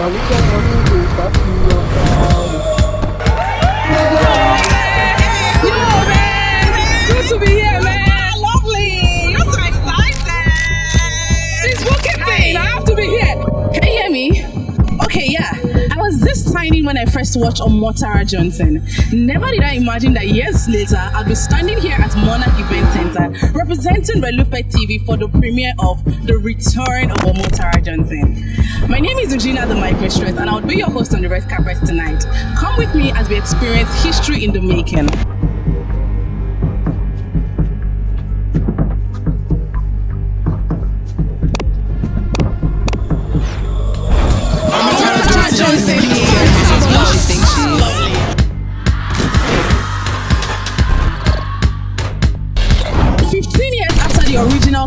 Good to be here, man. Lovely. You're so excited. It's working thing. I have to be here. Can you hear me? Okay, yeah. I was this tiny when I first watched Omotara Johnson. Never did I imagine that years later I'll be standing here at Monarch Event Center representing Relufe TV for the premiere of The Return of Omotara Johnson. My name is Eugenia the Mic Mistress and I'll be your host on the red carpet tonight. Come with me as we experience history in the making.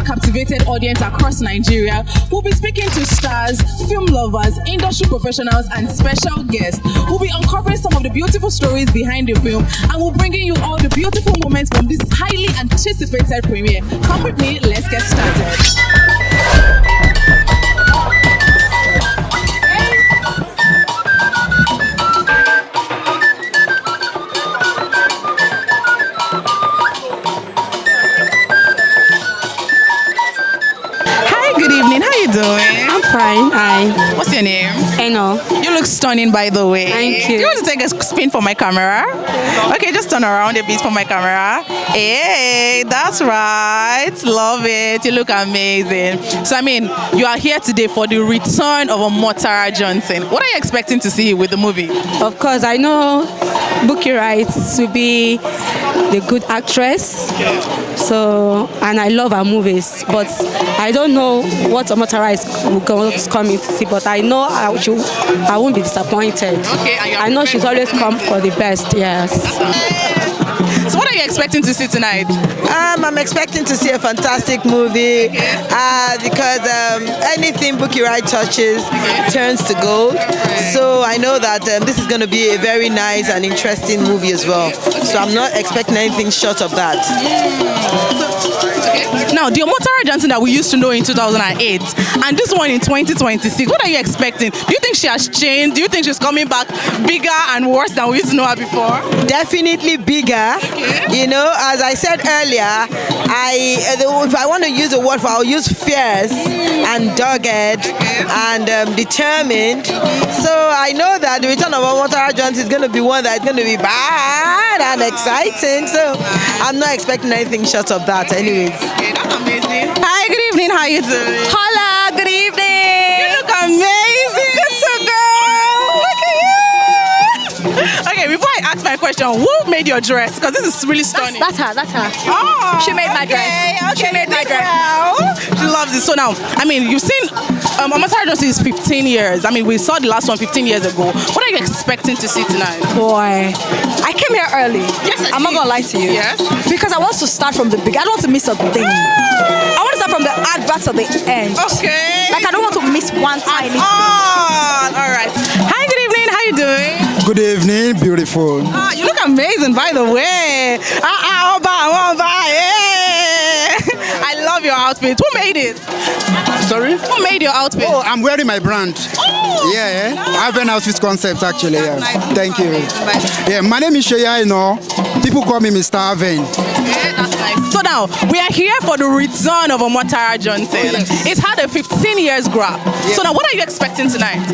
Captivated audience across Nigeria, we'll be speaking to stars, film lovers, industry professionals, and special guests. We'll be uncovering some of the beautiful stories behind the film, and we'll bringing you all the beautiful moments from this highly anticipated premiere. Come with me, let's get started. I'm fine. Hi. What's your name? Eno. You look stunning, by the way. Thank you. Do you want to take a spin for my camera? Okay, just turn around a bit for my camera. Hey, that's right. Love it. You look amazing. So, you are here today for the return of Omotara Johnson. What are you expecting to see with the movie? Of course, I know Bookie Wright to be the good actress. So, and I love her movies, but I don't know what Omotara is going to come in to see, but I know I won't be disappointed. Okay, I know she's always come for the best, yes. So what are you expecting to see tonight? I'm expecting to see a fantastic movie because anything Bookie Wright touches turns to gold. So I know that this is going to be a very nice and interesting movie as well. So I'm not expecting anything short of that. Now, the Omotara Johnson that we used to know in 2008 and this one in 2026, what are you expecting? Do you think she has changed? Do you think she's coming back bigger and worse than we used to know her before? Definitely bigger. You know, as I said earlier, if I want to use a word I'll use fierce and dogged and determined. So I know that the return of Omotara Johnson is going to be one that's going to be bad and exciting. So I'm not expecting anything short of that anyways. Okay, that's amazing. Hi, good evening. How you doing? Hola, good evening. You look amazing. Good so girl. Look at you. Okay, before I ask my question, who made your dress? Because this is really stunning. That's her. Oh, she made my dress. Okay, she made my dress. She loves it. So now, you've seen Omotara Johnson is 15 years. We saw the last one 15 years ago. What are you expecting to see tonight? Boy, I came here early. Yes, I'm not gonna lie to you. Yes. Because I want to start from the beginning. I don't want to miss a thing. I want to start from the advert to the end. Okay. Like I don't want to miss one tiny thing. All right. Hi, good evening. How you doing? Good evening, beautiful. You look amazing, by the way. I love your outfit. Who made it? Sorry? Who made your outfit? Oh, I'm wearing my brand. Oh, yeah. Nice. I have an outfit concept actually. Yeah. Nice. Thank you. Nice. Yeah, my name is Sheya Eno. People call me Mr. Aven. Okay, that's nice. So now, we are here for the return of Omotara Johnson. Oh, yes. It's had a 15 years grab. Yeah. So now, what are you expecting tonight?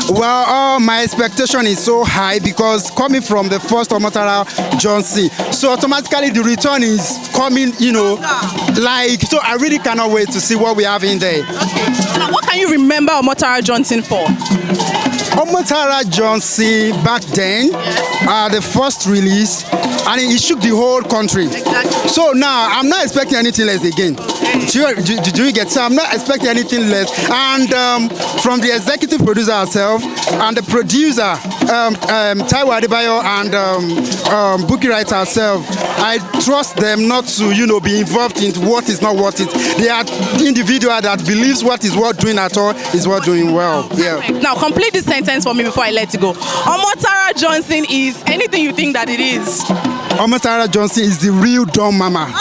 Well, my expectation is so high because coming from the first Omotara Johnson, so automatically the return is coming, so I really cannot wait to see what we have in there. Okay. So now, what can you remember Omotara Johnson for? Omotara Johnson back then, the first release, and it shook the whole country. Exactly. So now I'm not expecting anything less again. Do you get? So I'm not expecting anything less. And from the executive producer herself and the producer, Taiwo Adebayo and Bookie Wright herself, I trust them not to be involved in what is not worth it. They are individual that believes what is worth doing at all is worth doing well. Yeah. Now complete this sentence for me before I let you go. Omotara Johnson is anything you think that it is. Omotara Johnson is the real Don Mama.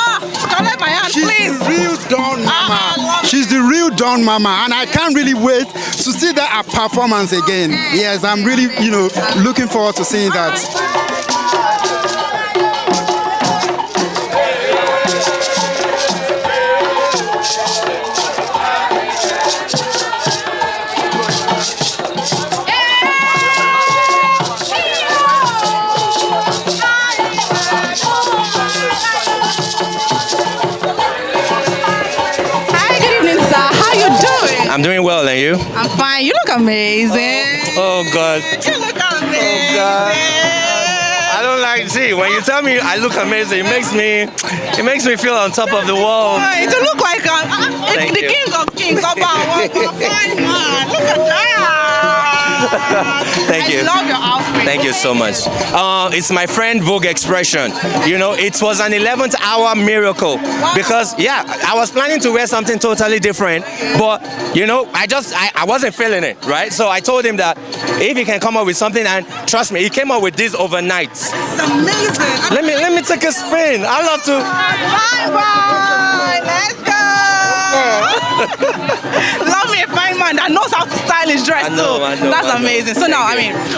collect my hand, She's please. the real Dawn Mama. She's the real Dawn Mama, and I can't really wait to see that her performance again. Yes, I'm really, looking forward to seeing that. I'm doing well, and you? I'm fine. You look amazing. Oh God. You look amazing. Oh God. I don't like. See, when you tell me I look amazing, it makes me feel on top of the world. To look like the you. king of kings. Fine man. Look at that. Thank you. I love your outfit. Thank you so much. It's my friend Vogue Expression. It was an 11th hour miracle because I was planning to wear something totally different, but I wasn't feeling it, right? So I told him that if he can come up with something, and trust me, he came up with this overnight. It's amazing. Let me take a spin. I love to. Bye. Let's go. Love me a fine man that knows how to style his dress too. That's amazing. So now,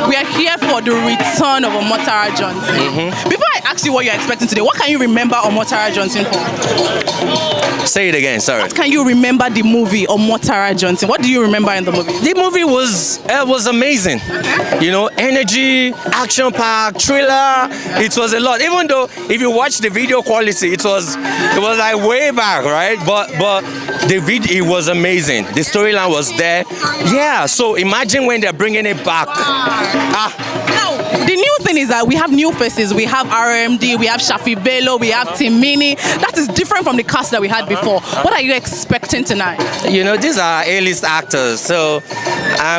we are here for the return of Omotara Johnson. Before I ask you what you're expecting today, what can you remember Omotara Johnson for? Say it again, sorry. What can you remember the movie Omotara Johnson? What do you remember in the movie? The movie was amazing. Energy, action packed, thriller. It was a lot. Even though if you watch the video quality, it was like way back, right? But the video, it was amazing. The storyline was there. Yeah. So imagine when they're bringing it back. Now, the new thing is that we have new faces. We have RMD, we have Shafi Bello, we have Timini. That is different from the cast that we had before. What are you expecting tonight? These are A-list actors, so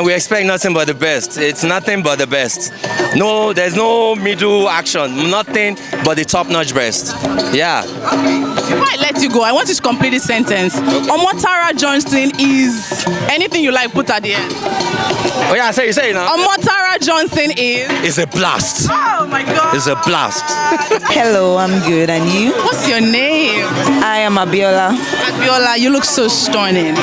we expect nothing but the best. It's nothing but the best. No, there's no middle action. Nothing but the top-notch best. Yeah. Before I let you go, I want you to complete this sentence. Omotara Johnson is anything you like, put at the end. Oh yeah, say it now. Omotara Johnson is? It's a blast. Oh my God. It's a blast. Hello, I'm good. And you? What's your name? I am Abiola. Abiola, you look so stunning.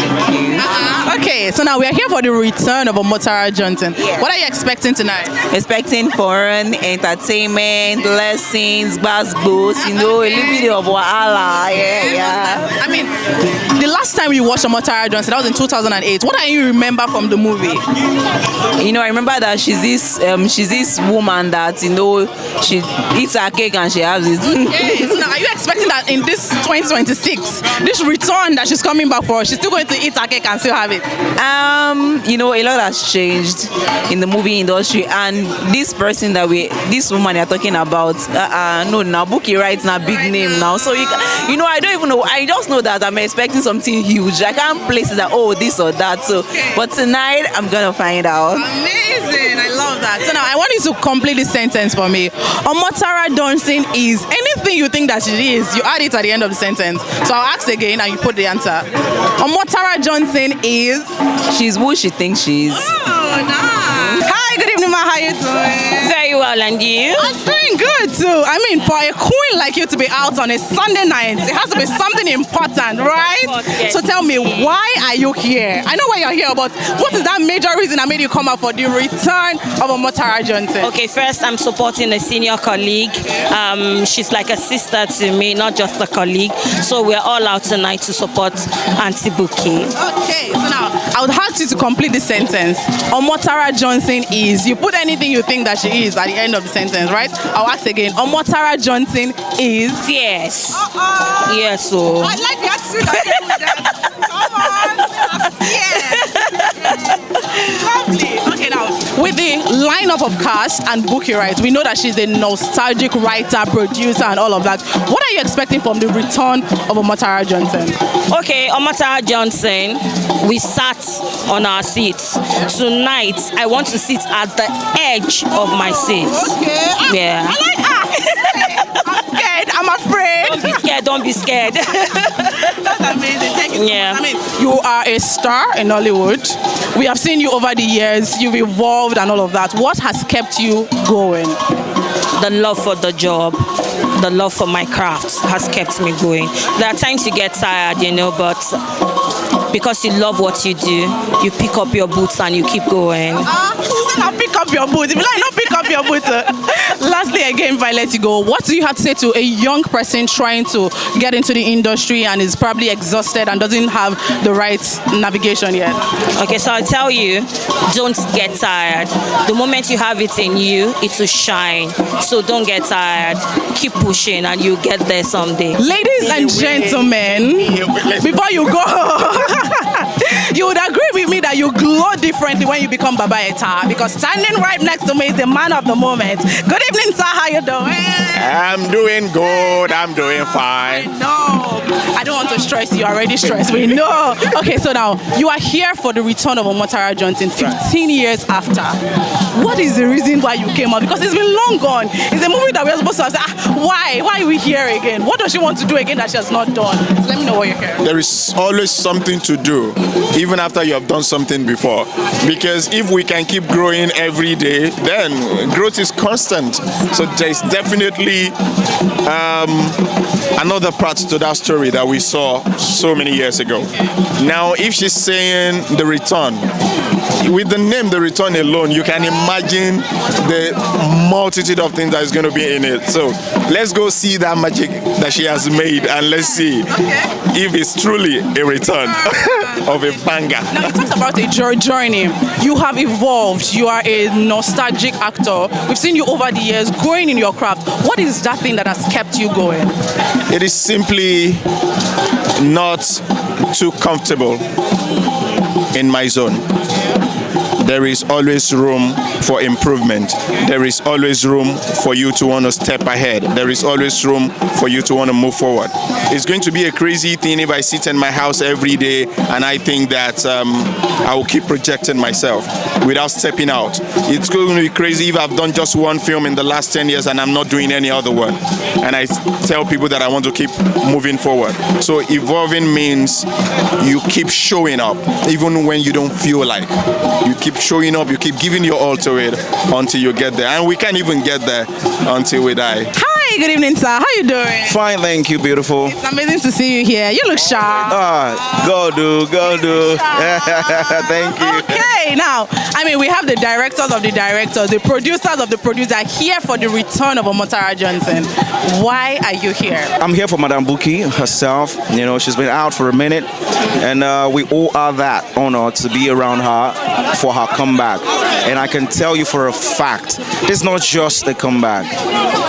Okay, so now we are here for the return of Omotara Johnson. Yeah. What are you expecting tonight? Expecting foreign entertainment, lessons, bass boots, a little bit of wahala. Yeah. The last time you watched Omotara Johnson, that was in 2008. What do you remember from the movie? I remember that she's this woman that she eats her cake and she has this. Okay, so now are you expecting that in this 2026, this return that she's coming back for, she's still going to eat her cake and still have it? A lot has changed in the movie industry, and this woman you're talking about, no, now Buki writes now big name now, so I don't even know. I just know that I'm expecting something huge. I can't place it that this or that. So, but tonight I'm gonna find out. Amazing, I love that. So now I want you to complete this sentence for me. Omotara Johnson is anything you think that she is. You add it at the end of the sentence. So I'll ask again and you put the answer. Omotara Johnson is? She's who she thinks she is. Oh, nice. Hi, good evening, ma. How you doing? Very well, and you? I'm doing good too. For a queen like you to be out on a Sunday night, it has to be something important, right? Yes. So tell me, why are you here? I know why you're here, but what is that major reason that made you come out for the return of Omotara Johnson? Okay, first I'm supporting a senior colleague. She's like a sister to me, not just a colleague. So we're all out tonight to support Auntie Buki. Okay, so now I would ask you to complete this sentence. Omotara Johnson is. You put anything you think that she is at the end of the sentence, right? I'll ask again. Omotara Johnson is. Yes. Yes, so. I like the attitude that came with that. Come on. Yes. Lovely. Okay, now with the lineup of cast and Buki, right? We know that she's a nostalgic writer, producer, and all of that. What are you expecting from the return of Omotara Johnson? Okay, Omotara Johnson, we sat on our seats. Tonight, I want to sit at the edge of my seat. Okay. Yeah. I like her. I'm scared. I'm afraid. Don't be scared. That's amazing. Thank you so Yeah. much. You are a star in Hollywood. We have seen you over the years. You've evolved and all of that. What has kept you going? The love for the job. the love for my craft has kept me going. There are times you get tired, but because you love what you do, you pick up your boots and you keep going. Now pick up your boots. If you like, not pick up your boots. Lastly, again, if I let you go, what do you have to say to a young person trying to get into the industry and is probably exhausted and doesn't have the right navigation yet? Okay, so I'll tell you, don't get tired. The moment you have it in you, it will shine. So don't get tired. Keep pushing and you'll get there someday. Ladies and gentlemen, before you go, you would agree with me that you glow differently when you become Baba Eta, because standing right next to me is the man of the moment. Good evening, sir. How you doing? I'm doing good. I'm doing fine. No, I don't want to stress you. Already stressed. We know. Okay, so now you are here for the return of Omotara Johnson 15 years after. What is the reason why you came out? Because it's been long gone. It's a movie that we're supposed to have said, why? Why are we here again? What does she want to do again that she has not done? So let me know what you're here. There is always something to do, even after you have done something before. Because if we can keep growing every day, then growth is constant. So there's definitely another part to that story that we saw so many years ago. Now, if she's saying the return, with the name The Return alone, you can imagine the multitude of things that is going to be in it. So let's go see that magic that she has made, and let's see if it's truly a return of a banger. Now, you talked about a journey. You have evolved. You are a nostalgic actor. We've seen you over the years growing in your craft. What is that thing that has kept you going? It is simply not too comfortable in my zone. There is always room for improvement. There is always room for you to want to step ahead. There is always room for you to want to move forward. It's going to be a crazy thing if I sit in my house every day and I think that I will keep projecting myself without stepping out. It's going to be crazy if I've done just one film in the last 10 years and I'm not doing any other one. And I tell people that I want to keep moving forward. So evolving means you keep showing up even when you don't feel like. You keep showing up, you keep giving your all to it until you get there. And we can't even get there until we die. Hi, good evening, sir. How you doing? Fine, thank you, beautiful. It's amazing to see you here. You look sharp. Go do. Thank you. Okay, now, we have the directors of the directors, the producers of the producer here for the return of Omotara Johnson. Why are you here? I'm here for Madame Buki herself. She's been out for a minute, and we owe her that honor to be around her for her comeback. And I can tell you for a fact, it's not just a comeback,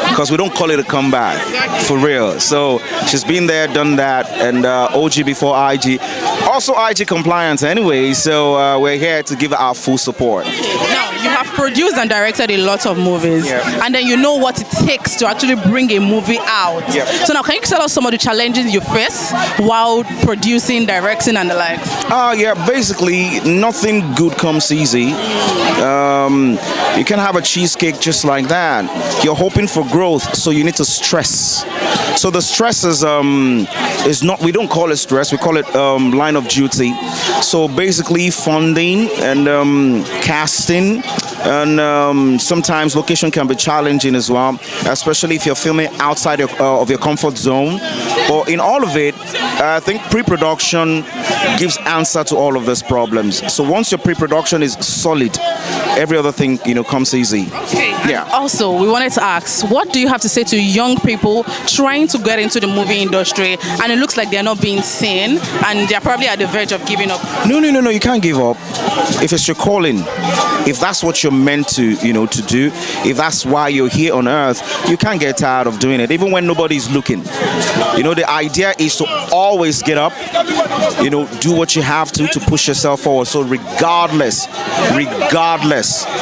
because we don't call it a comeback, for real. So she's been there, done that, and OG before IG. Also IG compliance anyway, so we're here to give our full support. Now, you have produced and directed a lot of movies, and then you know what it takes to actually bring a movie out. So now, can you tell us some of the challenges you face while producing, directing, and the like? Basically, nothing good comes easy. You can have a cheesecake just like that. You're hoping for growth, so you need to stress. So the stress is not, we don't call it stress, we call it line of duty. So basically funding and casting, and sometimes location can be challenging as well, especially if you're filming outside of your comfort zone. But in all of it, I think pre-production gives answer to all of these problems. So once your pre-production is solid, every other thing comes easy. Okay. Yeah. Also, we wanted to ask, what do you have to say to young people trying to get into the movie industry, and it looks like they're not being seen, and they're probably at the verge of giving up? No, you can't give up. If it's your calling, if that's what you're meant to to do, if that's why you're here on earth, you can't get tired of doing it, even when nobody's looking. The idea is to always get up, do what you have to push yourself forward. So regardless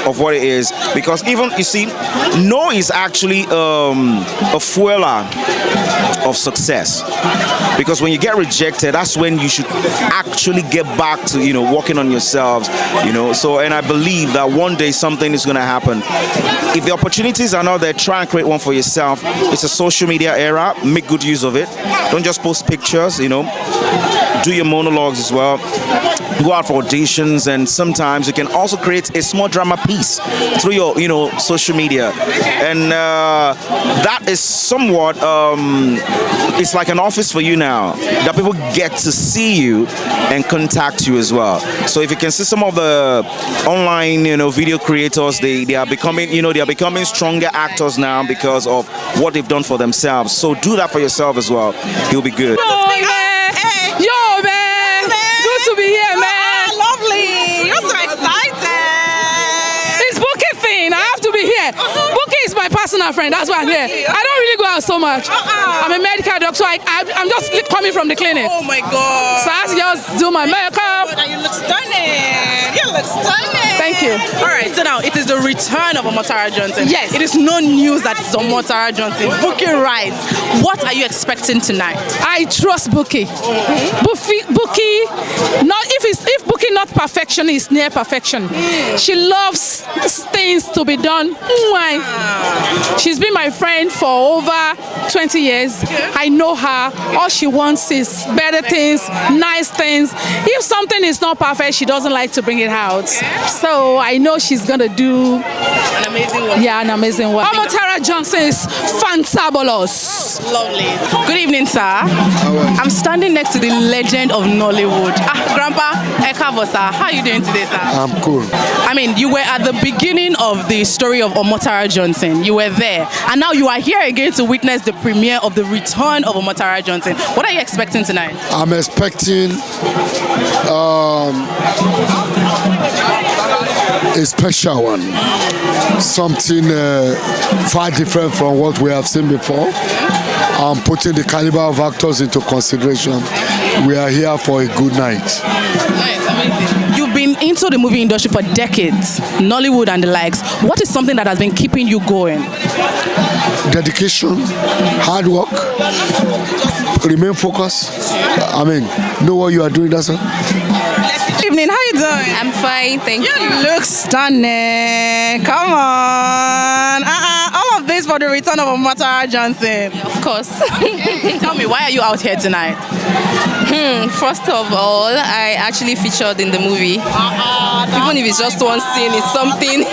of what it is, because even, you see, no is actually a fueler of success, because when you get rejected, that's when you should actually get back to working on yourselves. So, and I believe that one day something is going to happen. If the opportunities are not there, try and create one for yourself. It's a social media era. Make good use of it. Don't just post pictures. Do do your monologues as well. Go out for auditions, and sometimes you can also create a small drama piece through your, social media, and that is somewhat. It's like an office for you now. That people get to see you and contact you as well. So if you can see some of the online, video creators, they are becoming, they are becoming stronger actors now because of what they've done for themselves. So do that for yourself as well. You'll be good. Yo, man. Good to be here, man. Lovely. You're so excited. It's booking thing. I have to be here. Booking is my personal friend. That's why I'm here. I don't really go out so much. I'm a medical doctor. So I'm just coming from the clinic. Oh my God. So I have to just do my makeup. And you look stunning. You look stunning. Thank you. All right, so now it is the return of Omotara Johnson. Yes. It is no news that it's Omotara Johnson. Bookie rights. What are you expecting tonight? I trust Bookie. Bookie, if Bookie not perfection, is near perfection. She loves things to be done. She's been my friend for over 20 years. I know her. All she wants is better things, nice things. If something is not perfect, she doesn't like to bring it out. So I know she's gonna do An amazing work. Yeah, an amazing work. Omotara Johnson is fantabulous. Lovely. Good evening, sir. I'm standing next to the legend of Nollywood. Grandpa Ekabo, sir. How are you doing today, sir? I'm cool. I mean, you were at the beginning of the story of Omotara Johnson. You were there. And now you are here again to witness the premiere of the return of Omotara Johnson. What are you expecting tonight? I'm expecting a special one. Something far different from what we have seen before. I'm putting the caliber of actors into consideration. We are here for a good night. Nice, amazing. You've been into the movie industry for decades, Nollywood and the likes. What is something that has been keeping you going? Dedication, hard work, remain focused. Know what you are doing, that's all. Good evening, how you doing? I'm fine, thank you. You look stunning. Come on. All of this for the return of Omotara Johnson. Of course. Tell me, why are you out here tonight? First of all, I actually featured in the movie. Even if it's just one scene, it's something.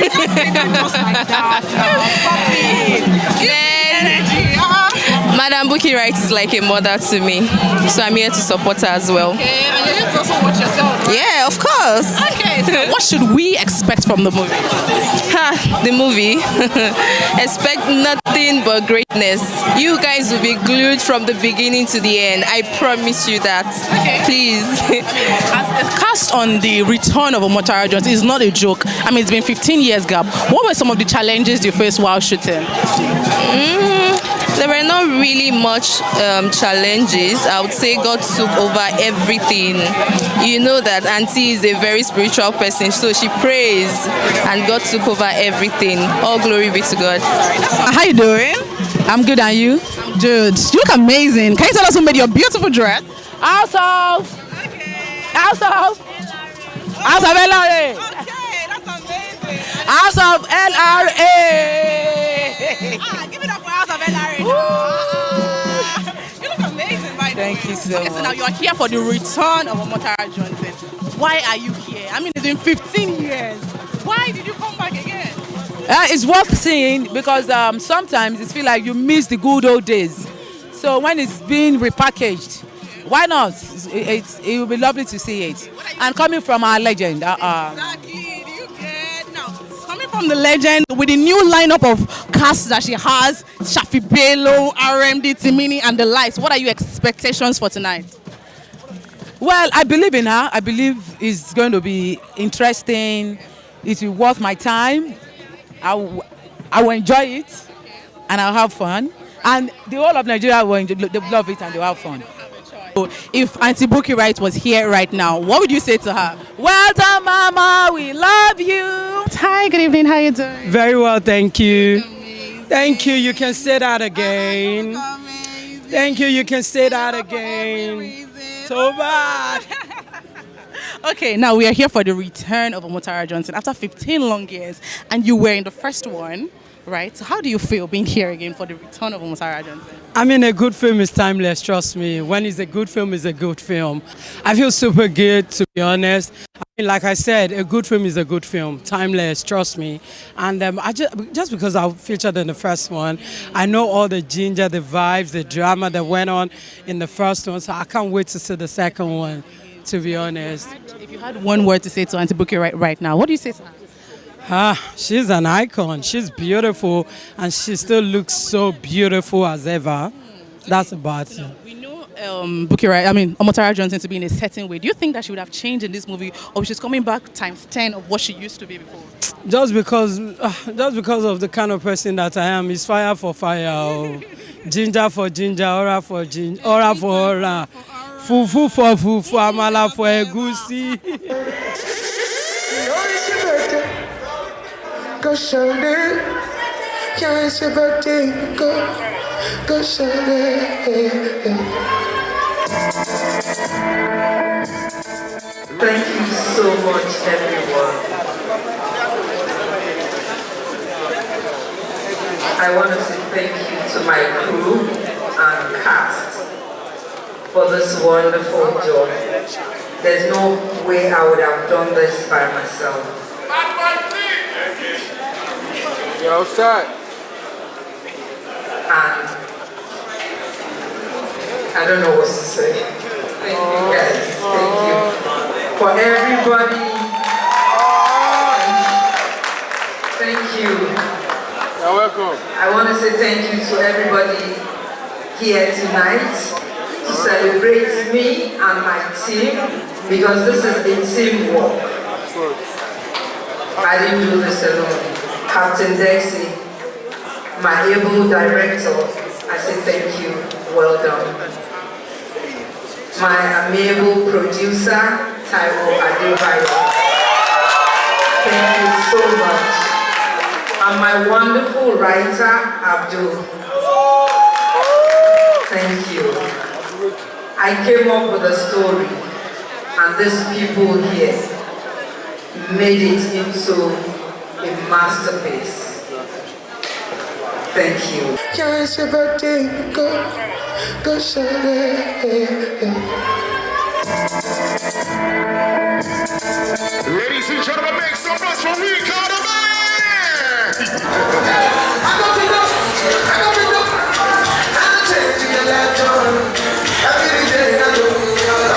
Madam Bookie Wright is like a mother to me, so I'm here to support her as well. Okay, and you're here to also watch yourself, right? Yeah, of course. Okay, so what should we expect from the movie? The movie. Expect nothing but greatness. You guys will be glued from the beginning to the end. I promise you that. Okay. Please. As a cast on the return of Omotara Johnson is not a joke. It's been 15 years gap. What were some of the challenges you faced while shooting? There were not really much challenges. I would say God took over everything. You know that Auntie is a very spiritual person, so she prays and God took over everything. All glory be to God. How you doing? I'm good, and you? I'm good. You look amazing. Can you tell us who made your beautiful dress? House of LRA. Okay, that's amazing. House of LRA. Give it up for House of LRA. You look amazing, by the way. Thank you so Okay, so now you are here for the return of Omotara Johnson. Why are you here? It's been 15 years. Why did you come back again? It's worth seeing because sometimes it feels like you miss the good old days. So when it's being repackaged, why not? It will be lovely to see it. And coming from our legend. Exactly. You get now. Coming from the legend with the new lineup of casts that she has, Shafi Bello, RMD, Timini, and the likes. What are your expectations for tonight? Well, I believe in her. I believe it's going to be interesting. It will worth my time. I will enjoy it, and I'll have fun. And the whole of Nigeria will love it, and they'll have fun. If Auntie Bookie Wright was here right now, what would you say to her? Well done, Mama. We love you. Hi, good evening. How you doing? Very well, thank you. Thank you. You can say that again. Thank you. You can say that again. So bad. Okay, now we are here for the return of Omotara Johnson after 15 long years, and you were in the first one. right? So how do you feel being here again for the return of Omotara Johnson? I mean, a good film is timeless, trust me. When it's a good film, it's a good film. I feel super good, to be honest. I mean, like I said, a good film is a good film, timeless, trust me. And I just because I featured in the first one, I know all the ginger, the vibes, the drama that went on in the first one, so I can't wait to see the second one, to be honest. If you had one word to say to Auntie Buki right now, what do you say to her? She's an icon. She's beautiful, and she still looks so beautiful as ever. That's about it. We know Omotara Johnson to be in a certain way. Do you think that she would have changed in this movie, or she's coming back times 10 of what she used to be before? Just because of the kind of person that I am, it's fire for fire, ginger for ginger, aura for ginger, aura for aura, fufu for fufu, amala for egusi. Go show it. Yeah, it's your birthday. Go show it. Thank you so much, everyone. I want to say thank you to my crew and cast for this wonderful job. There's no way I would have done this by myself. You're outside. And I don't know what to say. Thank you guys. Thank you. For everybody. Thank you. You're welcome. I want to say thank you to everybody here tonight to celebrate me and my team, because this is a teamwork. I didn't do this alone. Captain Dexy, my able director, I say thank you, well done. My amiable producer, Taiwo Adebayo, thank you so much. And my wonderful writer, Abdul, thank you. I came up with a story, and these people here made it into a masterpiece. Thank you. Yeah, it's your birthday. Go show it. Ladies and gentlemen, make some noise for we got a man. I got to know. I'm changing your life. Every day I do. Yeah.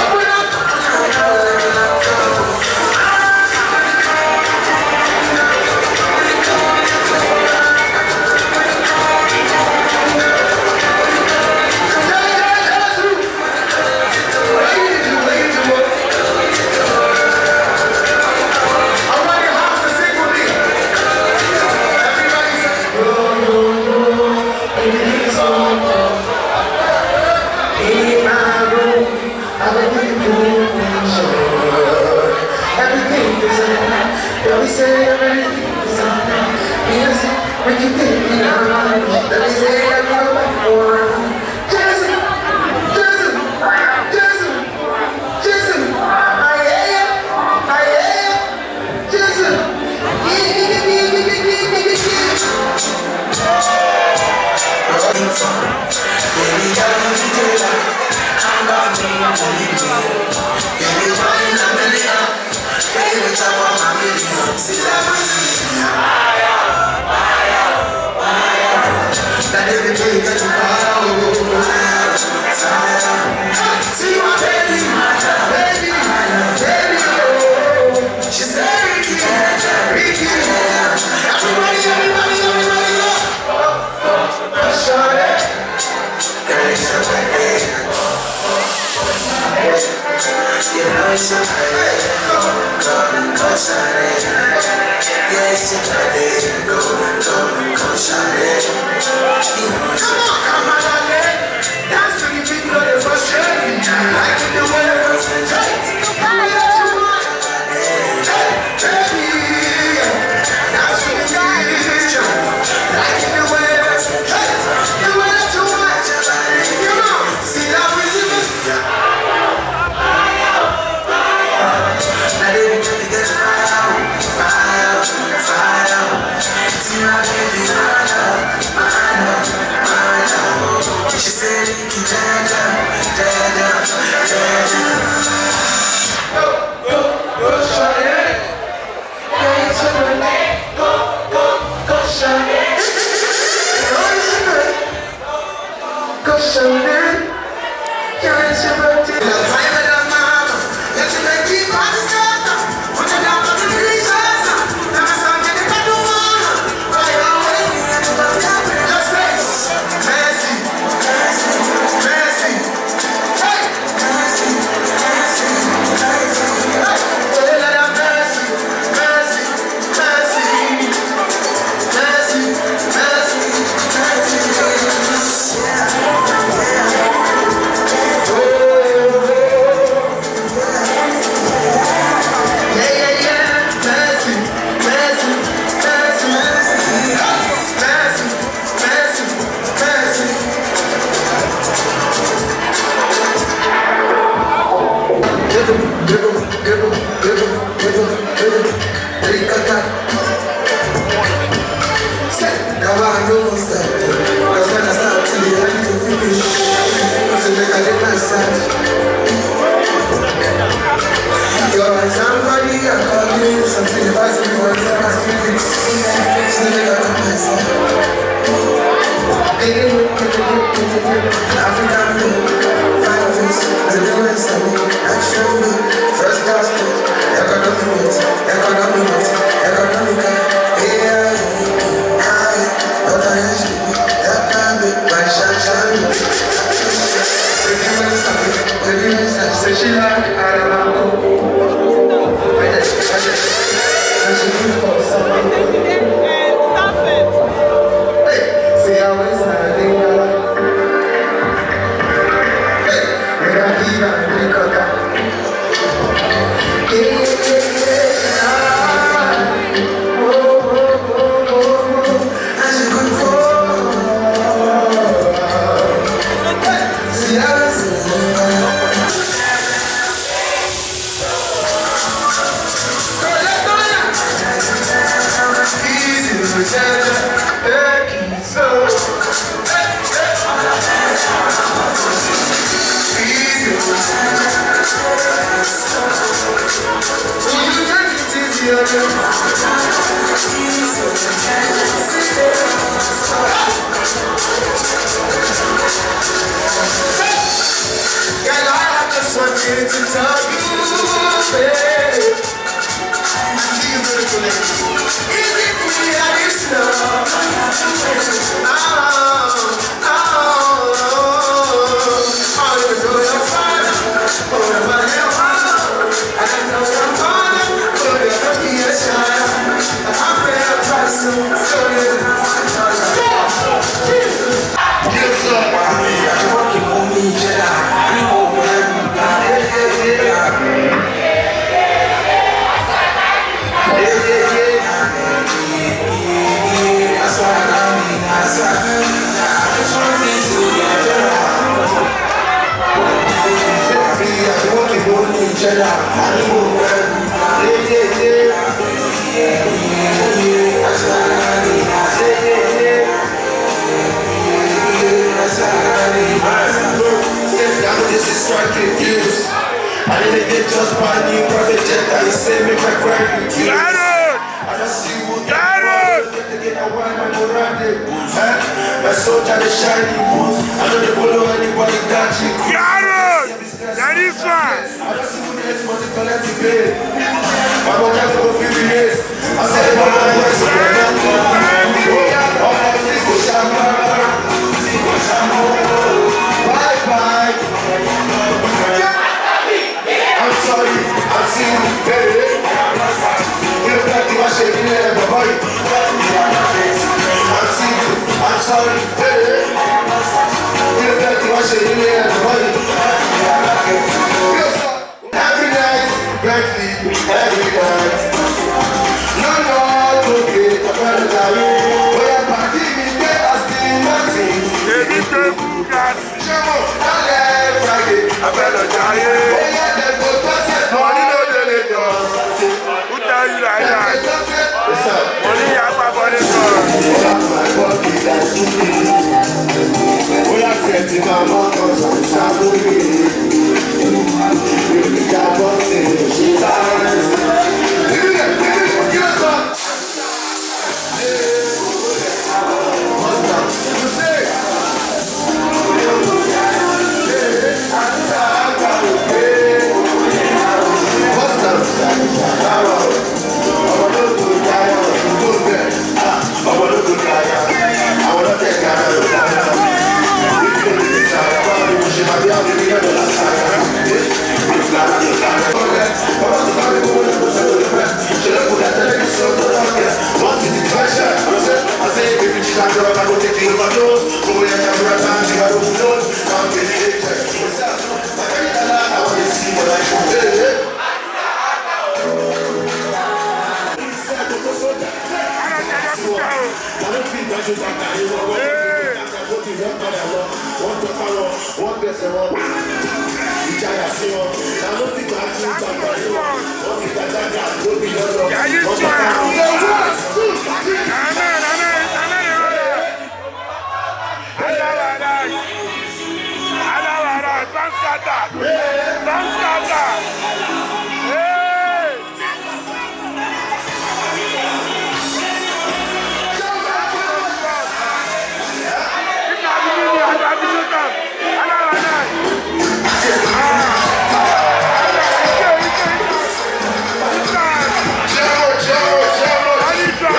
How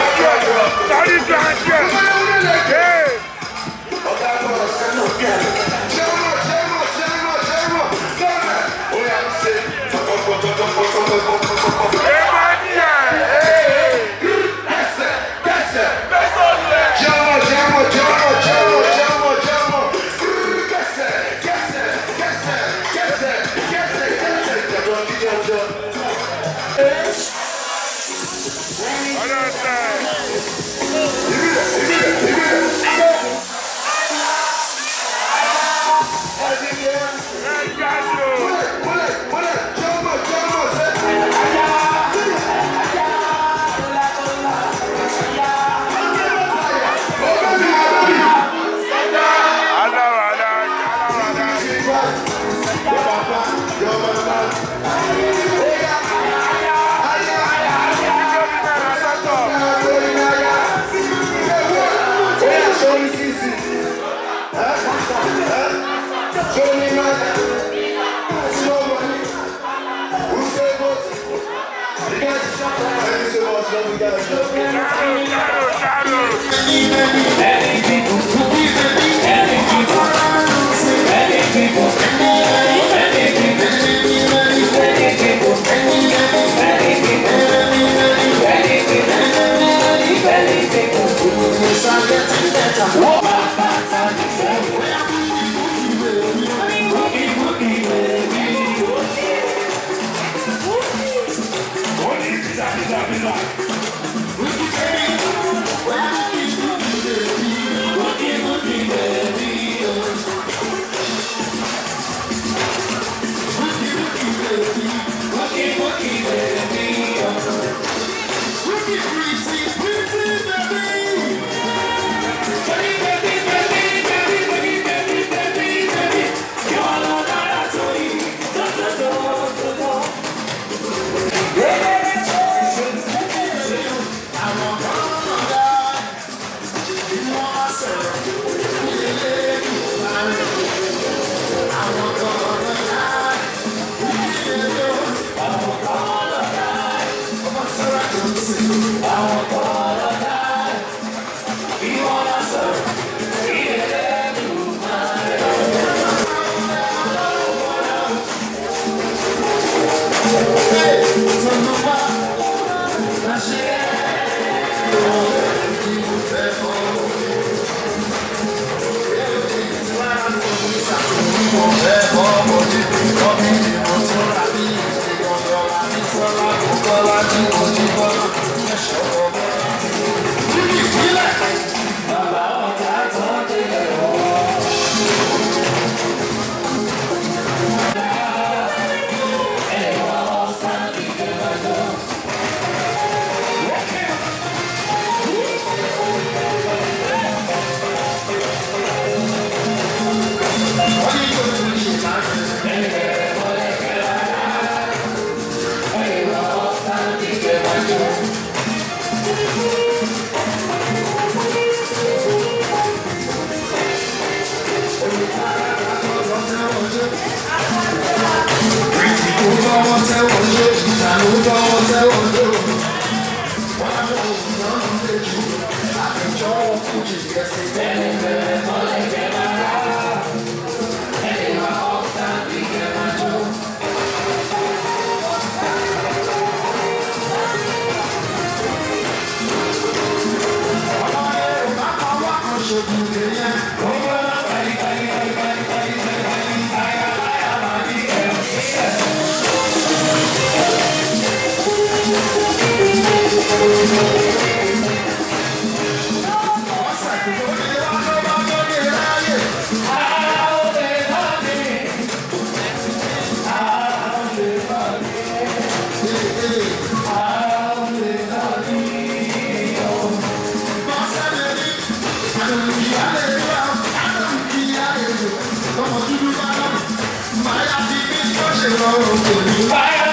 Bye.